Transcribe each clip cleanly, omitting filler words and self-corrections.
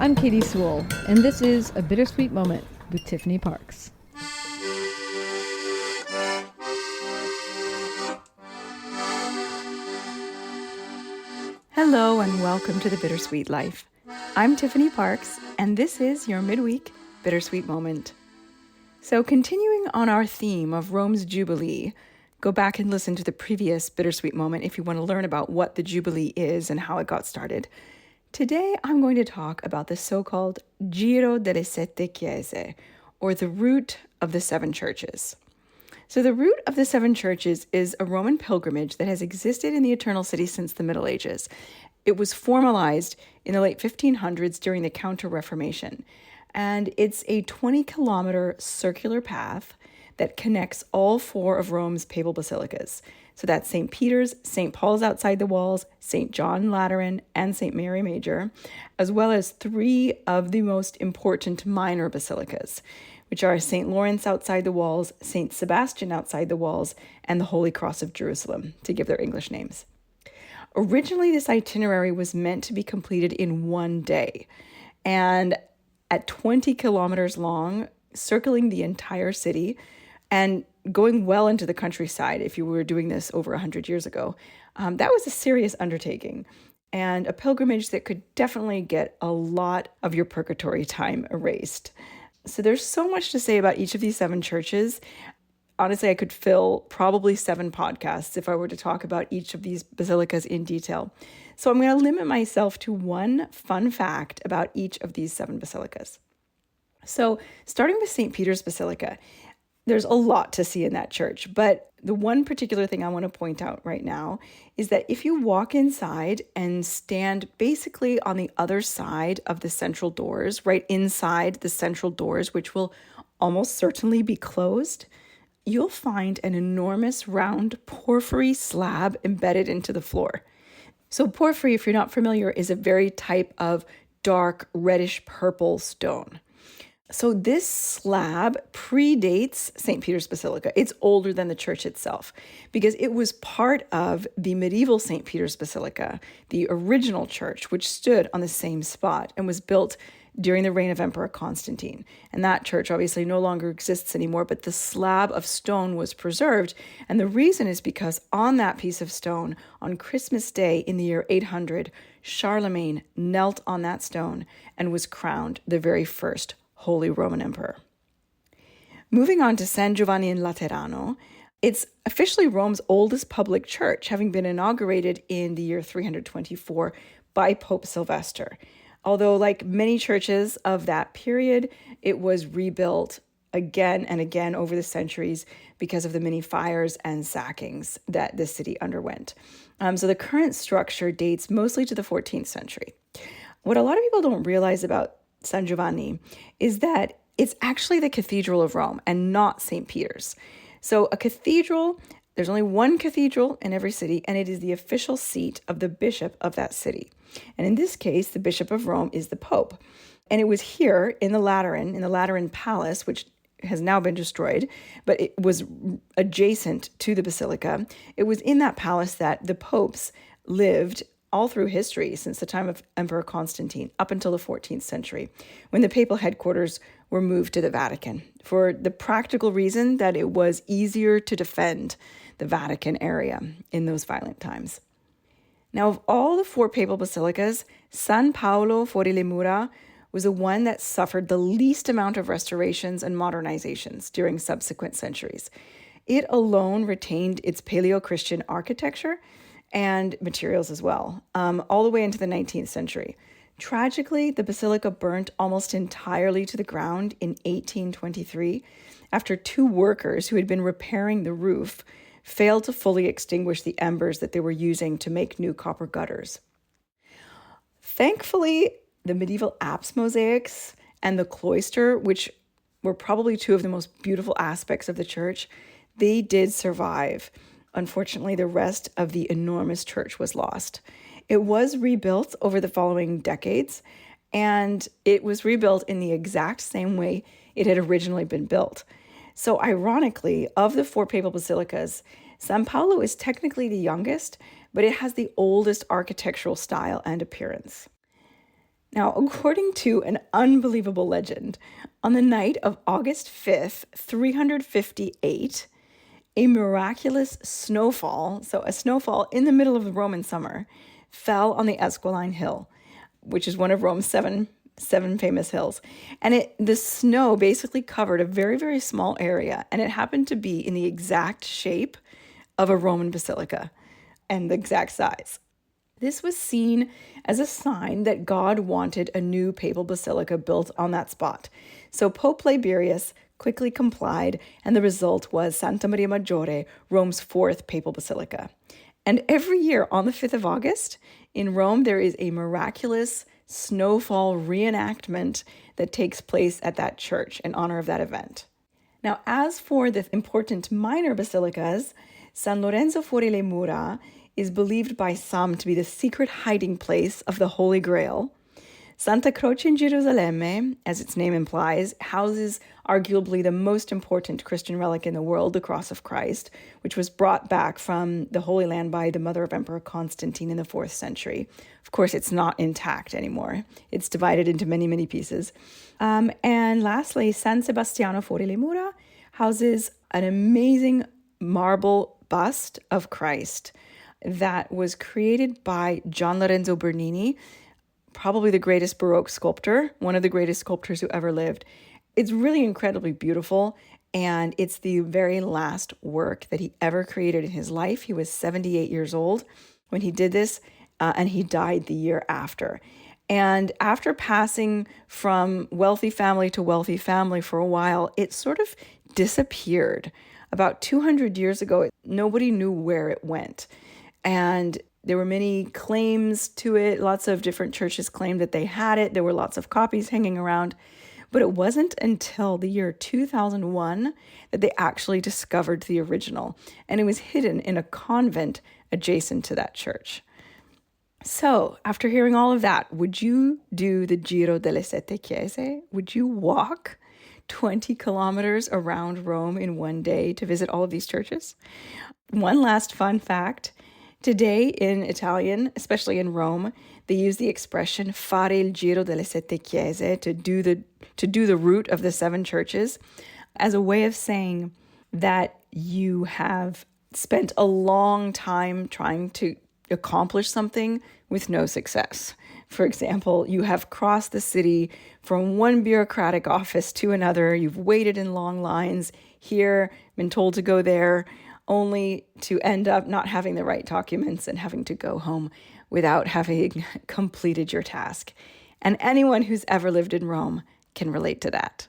I'm Katie Sewell, and this is A Bittersweet Moment with Tiffany Parks. Hello and welcome to The Bittersweet Life. I'm Tiffany Parks, and this is your midweek Bittersweet Moment. So continuing on our theme of Rome's Jubilee, go back and listen to the previous Bittersweet Moment if you want to learn about what the Jubilee is and how it got started. Today I'm going to talk about the so-called Giro delle Sette Chiese, or the route of the seven churches. So the route of the seven churches is a Roman pilgrimage that has existed in the Eternal City since the Middle Ages. It was formalized in the late 1500s during the Counter-Reformation, and it's a 20-kilometer circular path that connects all four of Rome's papal basilicas. So that's St. Peter's, St. Paul's outside the walls, St. John Lateran, and St. Mary Major, as well as three of the most important minor basilicas, which are St. Lawrence outside the walls, St. Sebastian outside the walls, and the Holy Cross of Jerusalem, to give their English names. Originally, this itinerary was meant to be completed in one day, and at 20 kilometers long, circling the entire city, and going well into the countryside if you were doing this over 100 years ago. That was a serious undertaking, and a pilgrimage that could definitely get a lot of your purgatory time erased. So there's so much to say about each of these seven churches. Honestly, I could fill probably 7 podcasts if I were to talk about each of these basilicas in detail. So I'm going to limit myself to one fun fact about each of these 7 basilicas. So starting with St. Peter's Basilica, there's a lot to see in that church, but the one particular thing I want to point out right now is that if you walk inside and stand basically on the other side of the central doors, right inside the central doors, which will almost certainly be closed, you'll find an enormous round porphyry slab embedded into the floor. So porphyry, if you're not familiar, is a very type of dark reddish purple stone. So this slab predates St. Peter's Basilica. It's older than the church itself because it was part of the medieval St. Peter's Basilica, the original church, which stood on the same spot and was built during the reign of Emperor Constantine. And that church obviously no longer exists anymore, but the slab of stone was preserved. And the reason is because on that piece of stone, on Christmas Day in the year 800, Charlemagne knelt on that stone and was crowned the very first Holy Roman Emperor. Moving on to San Giovanni in Laterano, it's officially Rome's oldest public church, having been inaugurated in the year 324 by Pope Sylvester. Although, like many churches of that period, it was rebuilt again and again over the centuries because of the many fires and sackings that the city underwent. So the current structure dates mostly to the 14th century. What a lot of people don't realize about San Giovanni is that it's actually the Cathedral of Rome and not St. Peter's. So a cathedral, there's only one cathedral in every city, and it is the official seat of the bishop of that city. And in this case, the Bishop of Rome is the Pope. And it was here in the Lateran Palace, which has now been destroyed, but it was adjacent to the basilica. It was in that palace that the popes lived all through history since the time of Emperor Constantine up until the 14th century, when the papal headquarters were moved to the Vatican for the practical reason that it was easier to defend the Vatican area in those violent times. Now, of all the 4 papal basilicas, San Paolo fuori le mura was the one that suffered the least amount of restorations and modernizations during subsequent centuries. It alone retained its Paleo-Christian architecture and materials as well, all the way into the 19th century. Tragically, the basilica burnt almost entirely to the ground in 1823 after 2 workers who had been repairing the roof failed to fully extinguish the embers that they were using to make new copper gutters. Thankfully, the medieval apse mosaics and the cloister, which were probably 2 of the most beautiful aspects of the church, they did survive. Unfortunately, the rest of the enormous church was lost. It was rebuilt over the following decades, and it was rebuilt in the exact same way it had originally been built. So ironically, of the 4 papal basilicas, San Paolo is technically the youngest, but it has the oldest architectural style and appearance. Now, according to an unbelievable legend, on the night of August 5th, 358, a miraculous snowfall, so a snowfall in the middle of the Roman summer, fell on the Esquiline Hill, which is one of Rome's seven famous hills. And the snow basically covered a very, very small area, and it happened to be in the exact shape of a Roman basilica and the exact size. This was seen as a sign that God wanted a new papal basilica built on that spot. So Pope Liberius quickly complied, and the result was Santa Maria Maggiore, Rome's fourth papal basilica. And every year on the 5th of August in Rome, there is a miraculous snowfall reenactment that takes place at that church in honor of that event. Now, as for the important minor basilicas, San Lorenzo fuori le mura is believed by some to be the secret hiding place of the Holy Grail. Santa Croce in Gerusalemme, as its name implies, houses arguably the most important Christian relic in the world, the Cross of Christ, which was brought back from the Holy Land by the mother of Emperor Constantine in the 4th century. Of course, it's not intact anymore. It's divided into many, many pieces. And lastly, San Sebastiano fuori le mura houses an amazing marble bust of Christ that was created by Gian Lorenzo Bernini, probably the greatest Baroque sculptor, one of the greatest sculptors who ever lived. It's really incredibly beautiful, and it's the very last work that he ever created in his life. He was 78 years old when he did this, and he died the year after. And after passing from wealthy family to wealthy family for a while, it sort of disappeared. About 200 years ago, nobody knew where it went. And there were many claims to it. Lots of different churches claimed that they had it. There were lots of copies hanging around. But it wasn't until the year 2001 that they actually discovered the original. And it was hidden in a convent adjacent to that church. So, after hearing all of that, would you do the Giro delle Sette Chiese? Would you walk 20 kilometers around Rome in one day to visit all of these churches? One last fun fact. Today in Italian, especially in Rome, they use the expression fare il giro delle sette chiese, to do the route of the 7 churches, as a way of saying that you have spent a long time trying to accomplish something with no success. For example, you have crossed the city from one bureaucratic office to another. You've waited in long lines here, been told to go there, only to end up not having the right documents and having to go home without having completed your task. And anyone who's ever lived in Rome can relate to that.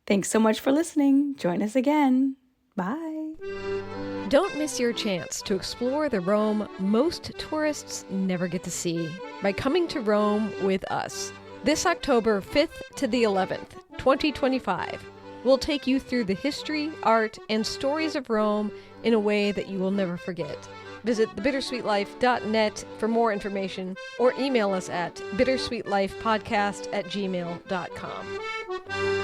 Thanks so much for listening. Join us again. Bye. Don't miss your chance to explore the Rome most tourists never get to see by coming to Rome with us. This October 5th to the 11th, 2025. We'll take you through the history, art, and stories of Rome in a way that you will never forget. Visit thebittersweetlife.net for more information, or email us at bittersweetlifepodcast@gmail.com.